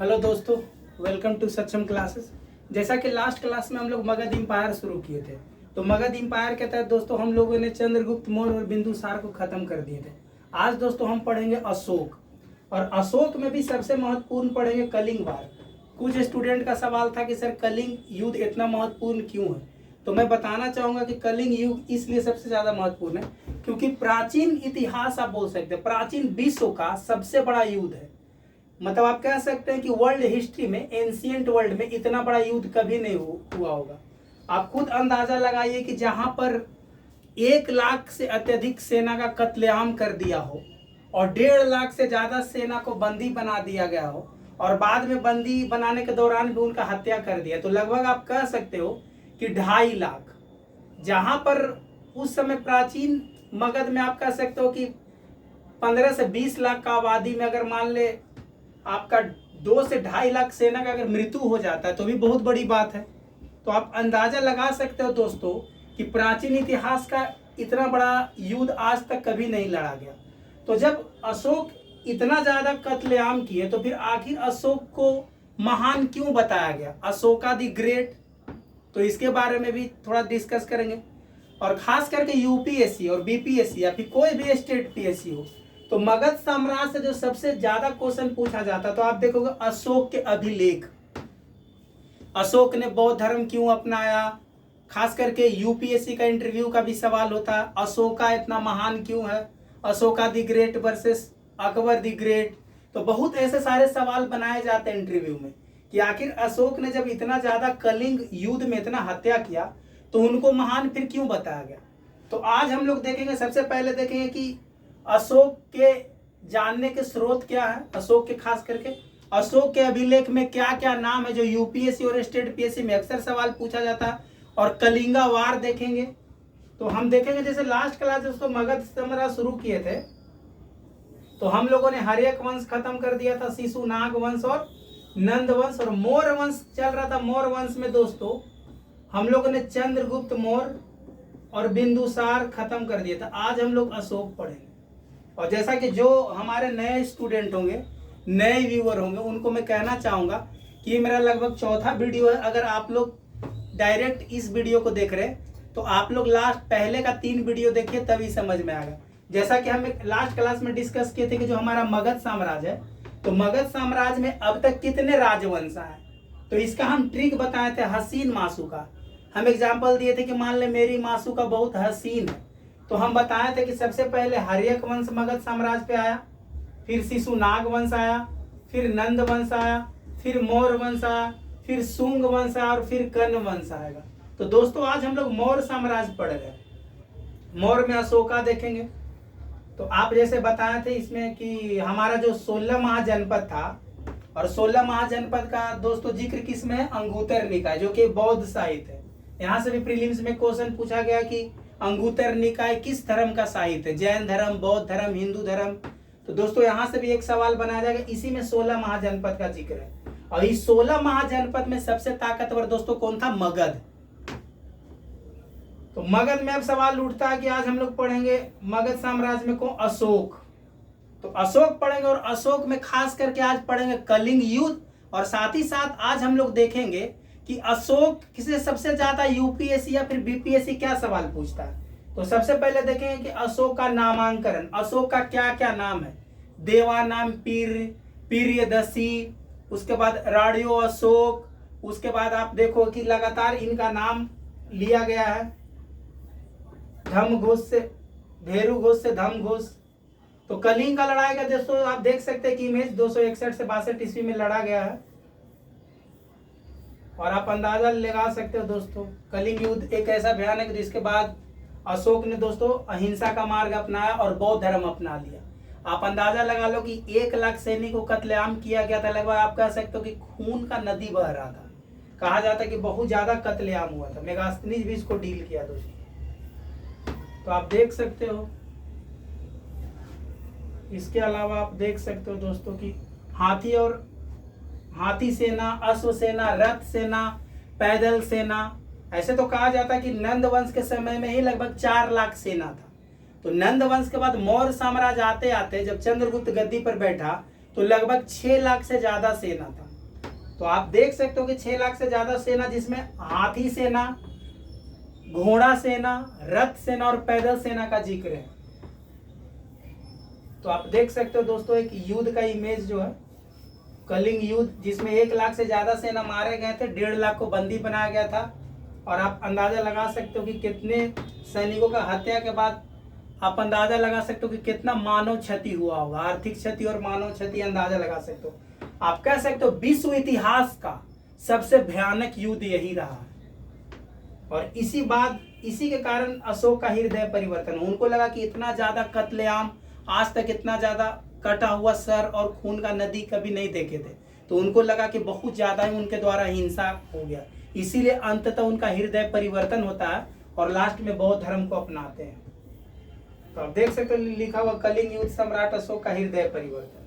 Hello दोस्तों, welcome to सक्षम classes. जैसा कि लास्ट क्लास में हम लोग मगध एम्पायर शुरू किए थे, तो मगध एम्पायर के तहत दोस्तों हम लोगों ने चंद्रगुप्त मौर्य और बिंदुसार को खत्म कर दिए थे। आज दोस्तों हम पढ़ेंगे अशोक, और अशोक में भी सबसे महत्वपूर्ण पढ़ेंगे कलिंग वार। कुछ स्टूडेंट का सवाल था कि सर कलिंग युद्ध इतना महत्वपूर्ण क्यों है, तो मैं बताना चाहूंगा कि कलिंग युद्ध इसलिए सबसे ज्यादा महत्वपूर्ण है क्योंकि प्राचीन इतिहास, आप बोल सकते हैं प्राचीन विश्व का सबसे बड़ा युद्ध है। मतलब आप कह सकते हैं कि वर्ल्ड हिस्ट्री में, एंशिएंट वर्ल्ड में इतना बड़ा युद्ध कभी नहीं हुआ होगा। आप खुद अंदाजा लगाइए कि जहां पर 1 लाख से अत्यधिक सेना का कत्लेआम कर दिया हो और 1.5 लाख से ज्यादा सेना को बंदी बना दिया गया हो, और बाद में बंदी बनाने के दौरान भी उनका हत्या कर दिया, तो लगभग आप कह सकते हो कि 2.5 लाख। जहां पर उस समय प्राचीन मगध में आप कह सकते हो कि 15 से 20 लाख का आबादी में अगर मान ले आपका 2 से 2.5 लाख सेना का अगर मृत्यु हो जाता है तो भी बहुत बड़ी बात है। तो आप अंदाजा लगा सकते हो दोस्तों कि प्राचीन इतिहास का इतना बड़ा युद्ध आज तक कभी नहीं लड़ा गया। तो जब अशोक इतना ज्यादा कत्लेआम किए तो फिर आखिर अशोक को महान क्यों बताया गया, अशोका द ग्रेट, तो इसके बारे में भी थोड़ा डिस्कस करेंगे। और खास करके यूपीएससी और बीपीएससी या फिर कोई भी स्टेट पीएससी हो, तो मगध साम्राज्य से जो सबसे ज्यादा क्वेश्चन पूछा जाता, तो आप देखोगे अशोक के अभिलेख, अशोक ने बौद्ध धर्म क्यों अपनाया। खास करके यूपीएससी का इंटरव्यू का भी सवाल होता है, अशोका इतना महान क्यों है, Ashoka the great versus Akbar the great. तो बहुत ऐसे सारे सवाल बनाए जाते हैं इंटरव्यू में कि आखिर अशोक ने जब इतना ज्यादा कलिंग युद्ध में इतना हत्या किया तो उनको महान फिर क्यों बताया गया। तो आज हम लोग देखेंगे, सबसे पहले देखेंगे कि अशोक के जानने के स्रोत क्या है, अशोक के खास करके अशोक के अभिलेख में क्या क्या नाम है जो यूपीएससी और स्टेट पीएससी में अक्सर सवाल पूछा जाता है, और कलिंगा वार देखेंगे। तो हम देखेंगे जैसे लास्ट क्लास दोस्तों मगध साम्राज्य शुरू किए थे तो हम लोगों ने हर्यक वंश खत्म कर दिया था, शिशुनाग वंश और नंद वंश, और मौर्य वंश चल रहा था। मौर्य वंश में दोस्तों हम लोगों ने चंद्रगुप्त मौर्य और बिंदुसार खत्म कर दिया था। आज हम लोग अशोक पढ़ेंगे। और जैसा कि जो हमारे नए स्टूडेंट होंगे, नए व्यूअर होंगे, उनको मैं कहना चाहूँगा कि ये मेरा लगभग चौथा वीडियो है। अगर आप लोग डायरेक्ट इस वीडियो को देख रहे हैं तो आप लोग लास्ट पहले का 3 वीडियो देखिए, तभी समझ में आएगा। जैसा कि हम लास्ट क्लास में डिस्कस किए थे कि जो हमारा मगध साम्राज्य है, तो मगध साम्राज्य में अब तक कितने राजवंश आए, तो इसका हम ट्रिक बताए थे हसीन मासू का। हम एग्जाम्पल दिए थे कि मान ले मेरी मासू का बहुत हसीन है, तो हम बताए थे कि सबसे पहले हर्यक वंश मगध साम्राज्य पे आया, फिर शिशुनाग वंश आया, फिर नंद वंश आया, फिर मौर्य वंश आया, फिर शुंग वंश आया, और फिर कर्ण वंश आएगा। तो दोस्तों आज हम लोग मौर्य साम्राज्य पढ़ रहे हैं। मौर्य में अशोका देखेंगे। तो आप जैसे बताए थे इसमें कि हमारा जो 16 महाजनपद था, और 16 महाजनपद का दोस्तों जिक्र किसमें है, अंगुतर निकाय, जो कि बौद्ध साहित्य है। यहाँ से भी प्रीलिम्स में क्वेश्चन पूछा गया कि अंगुतर निकाय किस धर्म का साहित्य है, जैन धर्म, बौद्ध धर्म, हिंदू धर्म। तो दोस्तों यहाँ से भी एक सवाल बनाया जाएगा। इसी में 16 महाजनपद का जिक्र है, और इस 16 महाजनपद में सबसे ताकतवर दोस्तों कौन था, मगध। तो मगध में अब सवाल उठता है कि आज हम लोग पढ़ेंगे मगध साम्राज्य में कौन, अशोक। तो अशोक पढ़ेंगे, और अशोक में खास करके आज पढ़ेंगे कलिंग युद्ध, और साथ ही साथ आज हम लोग देखेंगे कि अशोक किसे सबसे ज्यादा यूपीएससी या फिर बीपीएससी क्या सवाल पूछता है। तो सबसे पहले देखेंगे कि अशोक का नामांकन, अशोक का क्या क्या नाम है, देवानाम पीर, पीर्यदसी, उसके बाद राडियो अशोक, उसके बाद आप देखो कि लगातार इनका नाम लिया गया है, धम घोष से, भेरु घोष से धम घोष। तो कलिंग का लड़ाई का दोस्तों आप देख सकते हैं कि इमेज 261 से 62 ईस्वी में लड़ा गया है, और आप अंदाजा लगा सकते हो दोस्तों कलिंग युद्ध एक ऐसा भयानक जिसके बाद अशोक ने दोस्तों अहिंसा का मार्ग अपनाया और बौद्ध धर्म अपना लिया। आप अंदाजा लगा लो कि 1 लाख सैनिकों को कत्लेआम किया गया था। लगभग आप कह सकते हो कि खून का नदी बह रहा था। कहा जाता है कि बहुत ज्यादा कत्लेआम हुआ था। मेगास्थनीज भी इसको डील किया दोस्तों। तो आप देख सकते हो, इसके अलावा आप देख सकते हो दोस्तों कि हाथी सेना, अश्व सेना, रथ सेना, पैदल सेना। ऐसे तो कहा जाता है कि नंद वंश के समय में ही लगभग 4 लाख सेना था। तो नंद वंश के बाद मौर्य साम्राज्य आते आते जब चंद्रगुप्त गद्दी पर बैठा तो लगभग 6 लाख से ज्यादा सेना था। तो आप देख सकते हो कि 6 लाख से ज्यादा सेना, जिसमें हाथी सेना, घोड़ा सेना, रथ सेना और पैदल सेना का जिक्र है। तो आप देख सकते हो दोस्तों एक युद्ध का इमेज जो है, कलिंग युद्ध, जिसमें 1 लाख से ज्यादा सेना मारे गए थे, 1.5 लाख को बंदी बनाया गया था। और आप अंदाजा लगा सकते हो कि कितने सैनिकों का हत्या के बाद आप अंदाजा लगा सकते हो कि कितना मानव क्षति हुआ होगा, आर्थिक क्षति और मानव क्षति अंदाजा लगा सकते हो। आप कह सकते हो विश्व इतिहास का सबसे भयानक युद्ध यही रहा है। और इसी के कारण अशोक का हृदय परिवर्तन, उनको लगा कि इतना ज्यादा कत्लेआम, आज तक इतना ज्यादा कटा हुआ सर और खून का नदी कभी नहीं देखे थे। तो उनको लगा कि बहुत ज्यादा ही उनके द्वारा हिंसा हो गया, इसीलिए अंततः उनका हृदय परिवर्तन होता है और लास्ट में बौद्ध धर्म को अपनाते हैं। तो आप देख सकते हो लिखा हुआ कलिंग युद्ध सम्राट अशोक का हृदय परिवर्तन।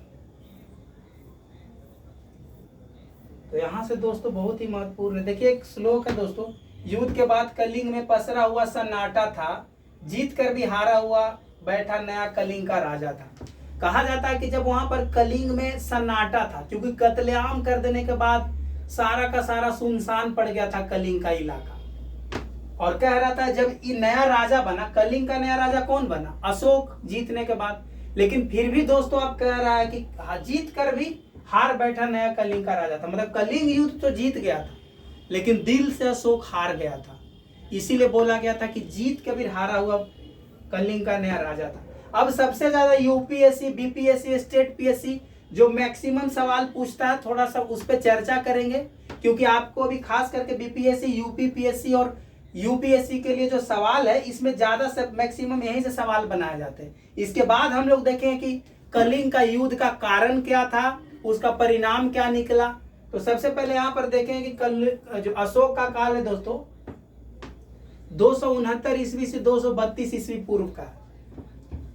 तो यहाँ से दोस्तों बहुत ही महत्वपूर्ण है, देखिए एक श्लोक है दोस्तों, युद्ध के बाद कलिंग में पसरा हुआ सन्नाटा था, जीत कर भी हारा हुआ बैठा नया कलिंग का राजा था। कहा जाता है कि जब वहां पर कलिंग में सन्नाटा था, क्योंकि कत्लेआम कर देने के बाद सारा का सारा सुनसान पड़ गया था कलिंग का इलाका। और कह रहा था जब ये नया राजा बना, कलिंग का नया राजा कौन बना? अशोक, जीतने के बाद। लेकिन फिर भी दोस्तों आप कह रहा है कि जीत कर भी हार बैठा नया कलिंग का राजा था। मतलब कलिंग युद्ध तो जीत गया था, लेकिन दिल से अशोक हार गया था। इसीलिए बोला गया था कि जीत के भी हारा हुआ कलिंग का नया राजा था। अब सबसे ज्यादा यूपीएससी, बीपीएससी, स्टेट पीएससी जो मैक्सिमम सवाल पूछता है, थोड़ा सा उस पर चर्चा करेंगे, क्योंकि आपको अभी खास करके बीपीएससी, यूपीपीएससी और यूपीएससी के लिए जो सवाल है, इसमें ज्यादा से मैक्सिमम यहीं से सवाल बनाए जाते हैं। इसके बाद हम लोग देखें कि कलिंग का युद्ध का कारण क्या था, उसका परिणाम क्या निकला। तो सबसे पहले यहाँ पर देखें कि जो अशोक का काल है दोस्तों 269 ईस्वी से 232 ईस्वी पूर्व का।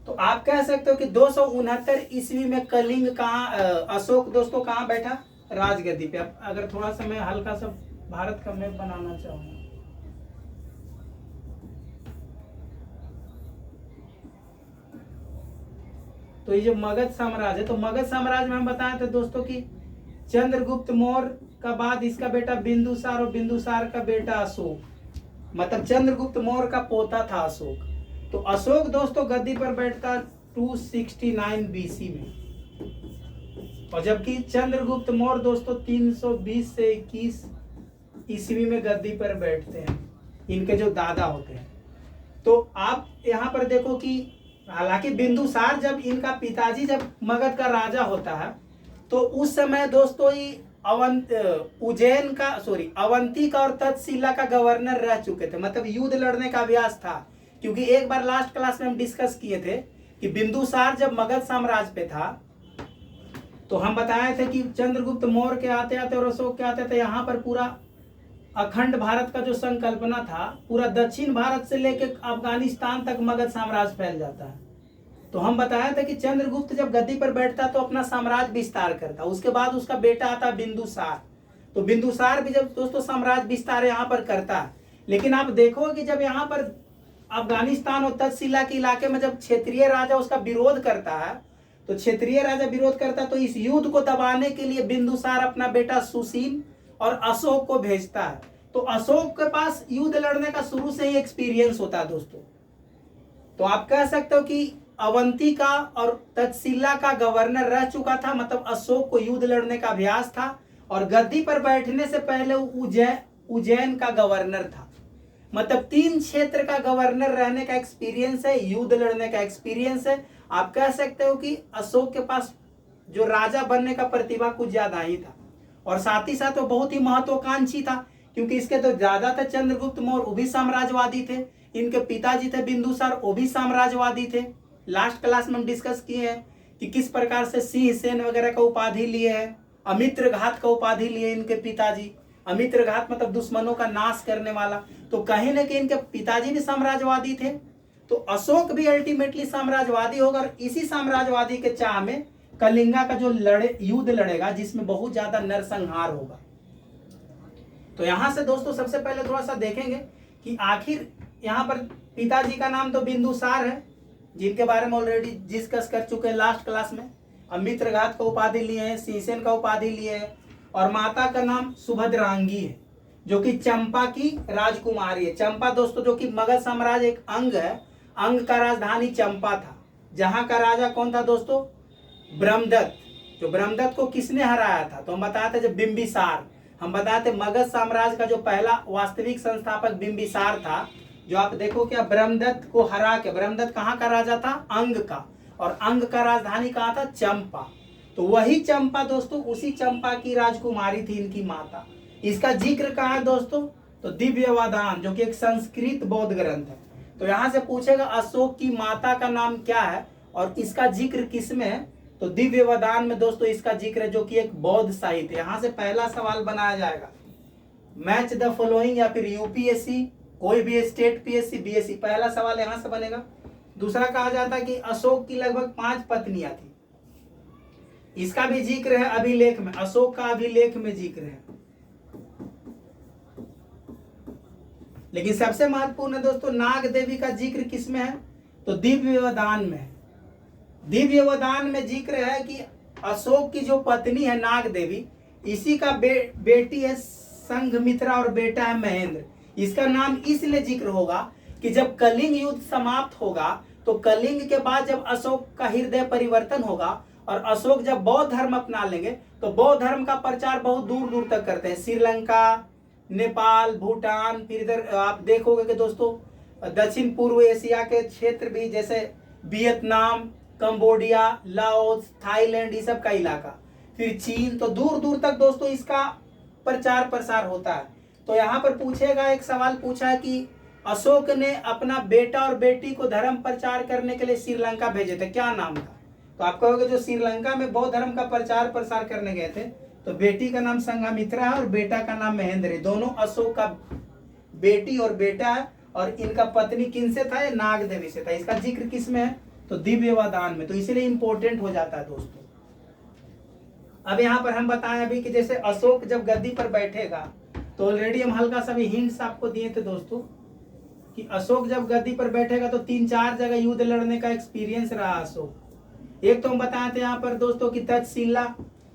तो आप कह सकते हो कि 269 ईस्वी में कलिंग कहाँ, अशोक दोस्तों कहाँ बैठा? राजगद्दी पे। अगर थोड़ा सा मैं हल्का सा भारत का मैप बनाना चाहूंगा, तो ये जो मगध साम्राज्य है, तो मगध साम्राज्य में हम बताए थे दोस्तों कि चंद्रगुप्त मौर्य का बाद इसका बेटा बिंदुसार और बिंदुसार का बेटा अशोक, मतलब चंद्रगुप्त मौर्य का पोता था अशोक। तो अशोक दोस्तों गद्दी पर बैठता 269 बीसी में, और जबकि चंद्रगुप्त मौर्य दोस्तों 320 से 21 ईस्वी में गद्दी पर बैठते हैं, इनके जो दादा होते हैं। तो आप यहाँ पर देखो कि हालांकि बिंदुसार जब इनका पिताजी जब मगध का राजा होता है, तो उस समय दोस्तों ये अवंती का और तक्षशिला का गवर्नर रह चुके थे, मतलब युद्ध लड़ने का अभ्यास था। क्योंकि एक बार लास्ट क्लास में हम डिस्कस किए थे कि बिंदुसार जब मगध साम्राज्य पे था, तो हम बताए थे कि चंद्रगुप्त मौर्य के आते आते और अशोक के आते थे, यहाँ पर पूरा अखंड भारत का जो संकल्पना था, पूरा दक्षिण भारत से लेकर अफगानिस्तान तक मगध साम्राज्य फैल जाता है। तो हम बताया था कि चंद्रगुप्त जब गद्दी पर बैठता तो अपना साम्राज्य विस्तार करता, उसके बाद उसका बेटा आता बिंदुसार। तो बिंदुसार भी जब दोस्तों साम्राज्य विस्तार यहाँ पर करता है, लेकिन आप देखो कि जब यहाँ पर अफगानिस्तान और तक्षशिला के इलाके में जब क्षेत्रीय राजा उसका विरोध करता है, तो क्षेत्रीय राजा विरोध करता है, तो इस युद्ध को दबाने के लिए बिंदुसार अपना बेटा सुशील और अशोक को भेजता है। तो अशोक के पास युद्ध लड़ने का शुरू से ही एक्सपीरियंस होता है दोस्तों। तो आप कह सकते हो कि अवंती का और तक्षशिला का गवर्नर रह चुका था, मतलब अशोक को युद्ध लड़ने का अभ्यास था। और गद्दी पर बैठने से पहले उज्जैन का गवर्नर था, मतलब 3 क्षेत्र का गवर्नर रहने का एक्सपीरियंस है, युद्ध लड़ने का एक्सपीरियंस है। आप कह सकते हो कि अशोक के पास जो राजा बनने का प्रतिभा कुछ ज्यादा ही था, और साथ ही साथ वो बहुत ही महत्वाकांक्षी था, क्योंकि इसके तो ज्यादा थे चंद्रगुप्त मौर्य, वो भी साम्राज्यवादी थे, इनके पिताजी थे बिंदुसार, वो भी साम्राज्यवादी थे। लास्ट क्लास में हम डिस्कस किए हैं कि किस प्रकार से सिंह सेन वगैरह का उपाधि लिए है, अमित्रघात का उपाधि लिए इनके पिताजी। अमित्रघात मतलब दुश्मनों का नाश करने वाला। तो कहीं न कहीं इनके पिताजी भी साम्राज्यवादी थे, तो अशोक भी अल्टीमेटली साम्राज्यवादी होगा। और इसी साम्राज्यवादी के चाह में कलिंगा का जो युद्ध लड़ेगा, जिसमें बहुत ज्यादा नरसंहार होगा। तो यहां से दोस्तों सबसे पहले थोड़ा सा देखेंगे कि आखिर यहाँ पर पिताजी का नाम तो बिंदुसार है, जिनके बारे में ऑलरेडी डिस्कस कर चुके हैं लास्ट क्लास में। अमित्रघात का उपाधि लिए हैं, सिंहसेन का उपाधि लिए हैं, और माता का नाम सुभद्रांगी है, जो कि चंपा की राजकुमारी है। चंपा दोस्तों जो कि मगध साम्राज्य एक अंग है, अंग का राजधानी चंपा था, जहां का राजा कौन था दोस्तों? ब्रह्मदत्त। जो ब्रह्मदत्त को किसने हराया था? तो हम बताते जब बिंबिसार, हम बताते मगध साम्राज्य का जो पहला वास्तविक संस्थापक बिंबिसार था, जो आप देखो क्या ब्रह्मदत्त को हरा के, ब्रह्मदत्त कहाँ का राजा था? अंग का, और अंग का राजधानी कहाँ था? चंपा। तो वही चंपा दोस्तों, उसी चंपा की राजकुमारी थी इनकी माता। इसका जिक्र कहाँ है दोस्तों? तो दिव्यवदान, जो कि एक संस्कृत बौद्ध ग्रंथ है। तो यहाँ से पूछेगा अशोक की माता का नाम क्या है और इसका जिक्र किसमें है? तो दिव्यवदान में दोस्तों इसका जिक्र है, जो कि एक बौद्ध साहित्य। यहाँ से पहला सवाल बनाया जाएगा, मैच द फॉलोइंग, या फिर यूपीएससी, कोई भी स्टेट पीएससी बीएससी, पहला सवाल यहाँ से बनेगा। दूसरा कहा जाता है कि अशोक की लगभग 5 पत्नियां थी, इसका भी जिक्र है अभिलेख में, अशोक का अभिलेख में जिक्र है। लेकिन सबसे महत्वपूर्ण है दोस्तों, नाग देवी का जिक्र किसमें है? तो दिव्यवदान में है। दिव्यवदान में जिक्र है कि अशोक की जो पत्नी है नाग देवी, इसी का बेटी है संघमित्रा और बेटा है महेंद्र। इसका नाम इसलिए जिक्र होगा कि जब कलिंग युद्ध समाप्त होगा, तो कलिंग के बाद जब अशोक का हृदय परिवर्तन होगा और अशोक जब बौद्ध धर्म अपना लेंगे, तो बौद्ध धर्म का प्रचार बहुत दूर दूर तक करते हैं। श्रीलंका, नेपाल, भूटान, फिर इधर आप देखोगे कि दोस्तों दक्षिण पूर्व एशिया के क्षेत्र भी, जैसे वियतनाम, कंबोडिया, लाओस, थाईलैंड, ये सब का इलाका, फिर चीन, तो दूर दूर तक दोस्तों इसका प्रचार प्रसार होता है। तो यहाँ पर पूछेगा, एक सवाल पूछा है कि अशोक ने अपना बेटा और बेटी को धर्म प्रचार करने के लिए श्रीलंका भेजे थे, क्या नाम था? तो आप कहोगे जो श्रीलंका में बौद्ध धर्म का प्रचार प्रसार करने गए थे, तो बेटी का नाम संघमित्रा है और बेटा का नाम महेंद्र है। दोनों अशोक का बेटी और बेटा है, और इनका पत्नी किन से था? नाग देवी से था। इसका जिक्र किस में है? तो दिव्यवदान में। तो इसलिए इंपॉर्टेंट हो जाता है दोस्तों। अब यहाँ पर हम बताएं अभी कि जैसे अशोक जब गद्दी पर बैठेगा, तो ऑलरेडी हम हल्का सा भी हिंट्स आपको दिए थे दोस्तों कि अशोक जब गद्दी पर बैठेगा तो 3-4 जगह युद्ध लड़ने का एक्सपीरियंस रहा अशोक। एक तो हम बताए थे यहाँ पर दोस्तों कि तक्षशिला,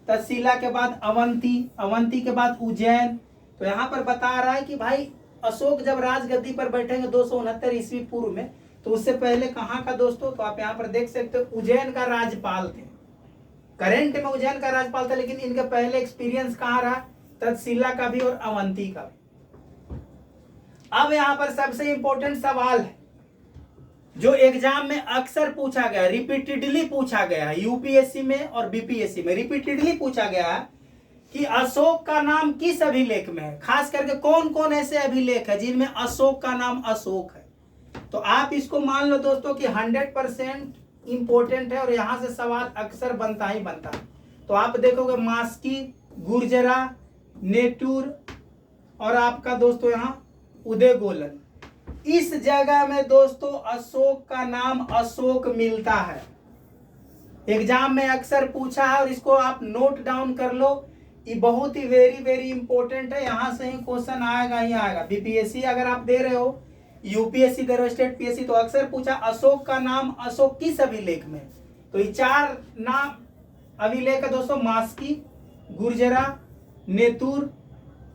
तक्षशिला के बाद अवंती, अवंती के बाद उज्जैन। तो यहाँ पर बता रहा है कि भाई अशोक जब राजगद्दी पर बैठेंगे 269 ईस्वी पूर्व में, तो उससे पहले कहाँ का दोस्तों? तो आप यहाँ पर देख सकते हो उज्जैन का राज्यपाल थे। करेंट में उज्जैन का राज्यपाल था, लेकिन इनके पहले एक्सपीरियंस कहाँ रहा? तक्षशिला का भी और अवंती का भी। अब यहाँ पर सबसे इंपॉर्टेंट सवाल है जो एग्जाम में अक्सर पूछा गया, रिपीटेडली पूछा गया है, यूपीएससी में और बीपीएससी में रिपीटेडली पूछा गया है कि अशोक का नाम किस अभिलेख में है। खास करके कौन कौन ऐसे अभिलेख है जिनमें अशोक का नाम अशोक है। तो आप इसको मान लो दोस्तों कि 100% इंपॉर्टेंट है और यहां से सवाल अक्सर बनता ही बनता है। तो आप देखोगे मास्की, गुर्जरा, नेटूर और आपका दोस्तों यहाँ उदयगोलन, इस जगह में दोस्तों अशोक का नाम अशोक मिलता है। एग्जाम में अक्सर पूछा है और इसको आप नोट डाउन कर लो, ये बहुत ही वेरी वेरी इंपॉर्टेंट है। यहां से ही क्वेश्चन आएगा ही आएगा। बीपीएससी अगर आप दे रहे हो, यूपीएससी दे रहे हो, स्टेट पीएससी, तो अक्सर पूछा अशोक का नाम अशोक किस अभिलेख में। तो ये 4 नाम अभिलेख है दोस्तों, मास्की, गुर्जरा, नेतुर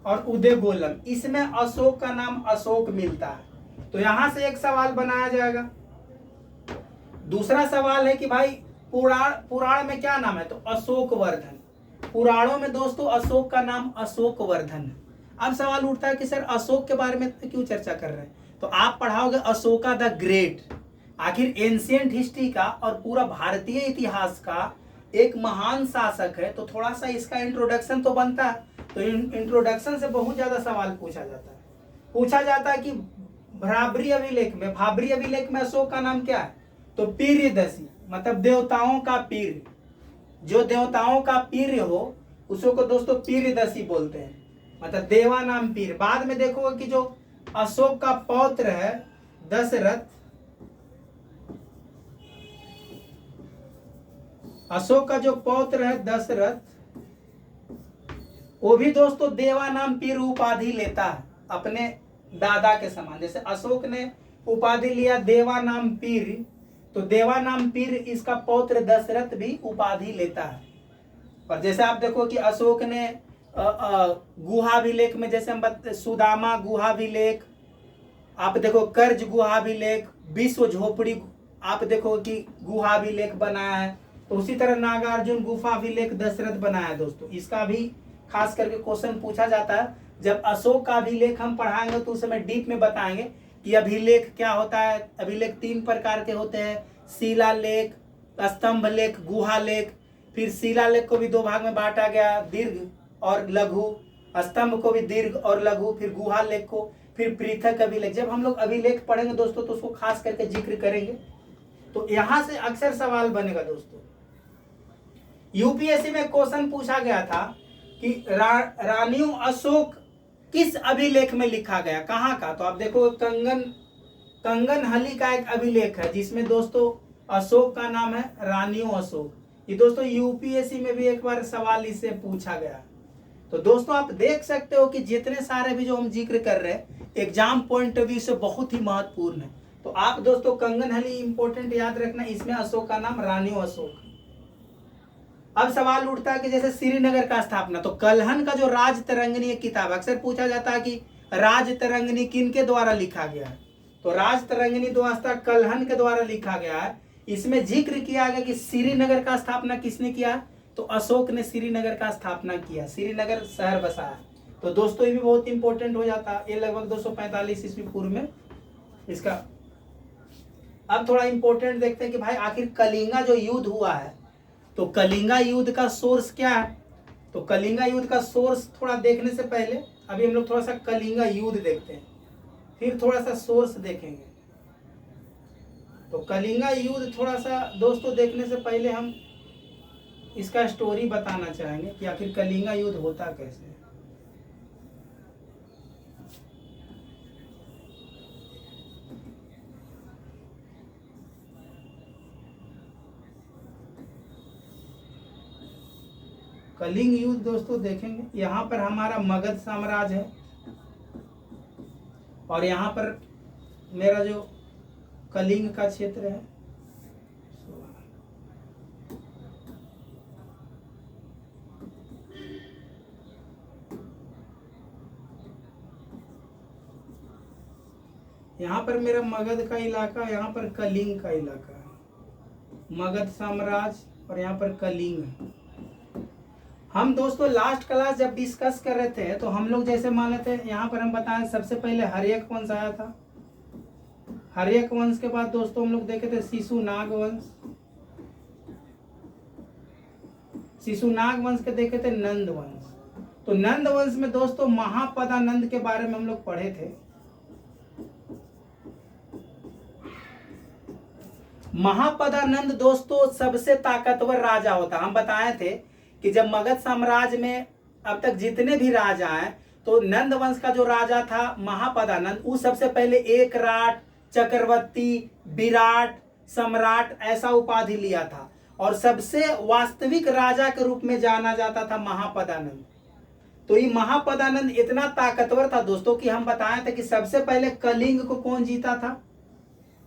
और उदयगोलन, इसमें अशोक का नाम अशोक मिलता है। तो यहां से एक सवाल बनाया जाएगा। दूसरा सवाल है कि भाई पुराण में क्या नाम है? तो अशोक वर्धन। पुराणों में दोस्तों अशोक का नाम अशोक वर्धन है। अब सवाल उठता है कि सर अशोक के बारे में क्यों चर्चा कर रहे हैं? तो आप पढ़ाओगे अशोका द ग्रेट, आखिर एंशिएंट हिस्ट्री का और पूरा भारतीय इतिहास का एक महान शासक है, तो थोड़ा सा इसका इंट्रोडक्शन तो बनता है। तो इंट्रोडक्शन से बहुत ज्यादा सवाल पूछा जाता है कि भाब्री अभिलेख में अशोक का नाम क्या है? तो पीर्यदसी, मतलब देवताओं का पीर, जो देवताओं का पीर हो उसको दोस्तों पीर्यदसी बोलते हैं, मतलब देवा नाम पीर। बाद में देखोगे कि जो अशोक का पौत्र है दशरथ, अशोक का जो पौत्र है दशरथ, वो भी दोस्तों देवा नाम पीर उपाधि लेता है अपने दादा के समान। जैसे अशोक ने उपाधि लिया देवा नाम पीर, तो देवा नाम पीर इसका पौत्र दशरथ भी उपाधि लेता है। और जैसे आप देखो कि अशोक ने गुहा अभिलेख में जैसे हम सुदामा गुहा अभिलेख, आप देखो कर्ज गुहा अभिलेख, विश्व झोपड़ी आप देखो कि गुहा अभिलेख बनाया है। तो उसी तरह नागार्जुन गुफा अभिलेख दशरथ बनाया है दोस्तों। इसका भी खास करके क्वेश्चन पूछा जाता है। जब अशोक का अभिलेख हम पढ़ाएंगे तो उस समय डीप में बताएंगे कि अभिलेख क्या होता है। अभिलेख 3 प्रकार के होते हैं, शिलालेख, स्तंभ लेख, गुहा लेख। फिर शिलालेख को भी 2 भाग में बांटा गया, दीर्घ और लघु। स्तंभ को भी दीर्घ और लघु, फिर गुहा लेख को, फिर पृथक अभिलेख। जब हम लोग अभिलेख पढ़ेंगे दोस्तों तो उसको खास करके जिक्र करेंगे। तो यहां से अक्सर सवाल बनेगा दोस्तों। यूपीएससी में क्वेश्चन पूछा गया था कि रानियों अशोक किस अभिलेख में लिखा गया, कहाँ का। तो आप देखो कंगनहली का एक अभिलेख है जिसमें दोस्तों अशोक का नाम है रानियों अशोक। ये दोस्तों यूपीएससी में भी एक बार सवाल इससे पूछा गया। तो दोस्तों आप देख सकते हो कि जितने सारे भी जो हम जिक्र कर रहे हैं एग्जाम पॉइंट ऑफ व्यू से बहुत ही महत्वपूर्ण है। तो आप दोस्तों कंगनहली इंपॉर्टेंट याद रखना, इसमें अशोक का नाम रानियों अशोक। अब सवाल उठता है कि जैसे श्रीनगर का स्थापना, तो कल्हन का जो राज तरंगिणी किताब, अक्सर पूछा जाता है कि राज तरंगिणी किन के द्वारा लिखा गया है। तो राज तरंगिणी दोस्ता कल्हन के द्वारा लिखा गया है। इसमें जिक्र किया गया कि श्रीनगर का स्थापना किसने किया, तो अशोक ने श्रीनगर का स्थापना किया, श्रीनगर शहर बसाया। तो दोस्तों ये भी बहुत इंपॉर्टेंट हो जाता है। ये लगभग 245 ईस्वी पूर्व में इसका। अब थोड़ा इंपॉर्टेंट देखते हैं कि भाई आखिर कलिंगा जो युद्ध हुआ है, तो कलिंगा युद्ध का सोर्स क्या है। तो कलिंगा युद्ध का सोर्स थोड़ा देखने से पहले अभी हम लोग थोड़ा सा कलिंगा युद्ध देखते हैं, फिर थोड़ा सा सोर्स देखेंगे। तो कलिंगा युद्ध थोड़ा सा दोस्तों देखने से पहले हम इसका स्टोरी बताना चाहेंगे कि आखिर कलिंगा युद्ध होता कैसे है। कलिंग युद्ध दोस्तों देखेंगे, यहाँ पर हमारा मगध साम्राज्य है और यहाँ पर मेरा जो कलिंग का क्षेत्र है। यहाँ पर मेरा मगध का इलाका, यहाँ पर कलिंग का इलाका है, मगध साम्राज्य और यहाँ पर कलिंग है। हम दोस्तों लास्ट क्लास जब डिस्कस कर रहे थे तो हम लोग जैसे मान लेते हैं, यहाँ पर हम बताएं सबसे पहले हर्यक वंश आया था। हर्यक वंश के बाद दोस्तों हम लोग देखे थे शिशुनाग वंश, शिशुनाग वंश के देखे थे नंद वंश। तो नंद वंश में दोस्तों महापदानंद के बारे में हम लोग पढ़े थे। महापदानंद दोस्तों सबसे ताकतवर राजा होता। हम बताए थे कि जब मगध साम्राज्य में अब तक जितने भी राजा हैं, तो नंद वंश का जो राजा था महापदानंद, वो सबसे पहले एकराट, चक्रवर्ती, विराट, सम्राट ऐसा उपाधि लिया था और सबसे वास्तविक राजा के रूप में जाना जाता था महापदानंद। तो ये महापदानंद इतना ताकतवर था दोस्तों कि हम बताए थे कि सबसे पहले कलिंग को कौन जीता था,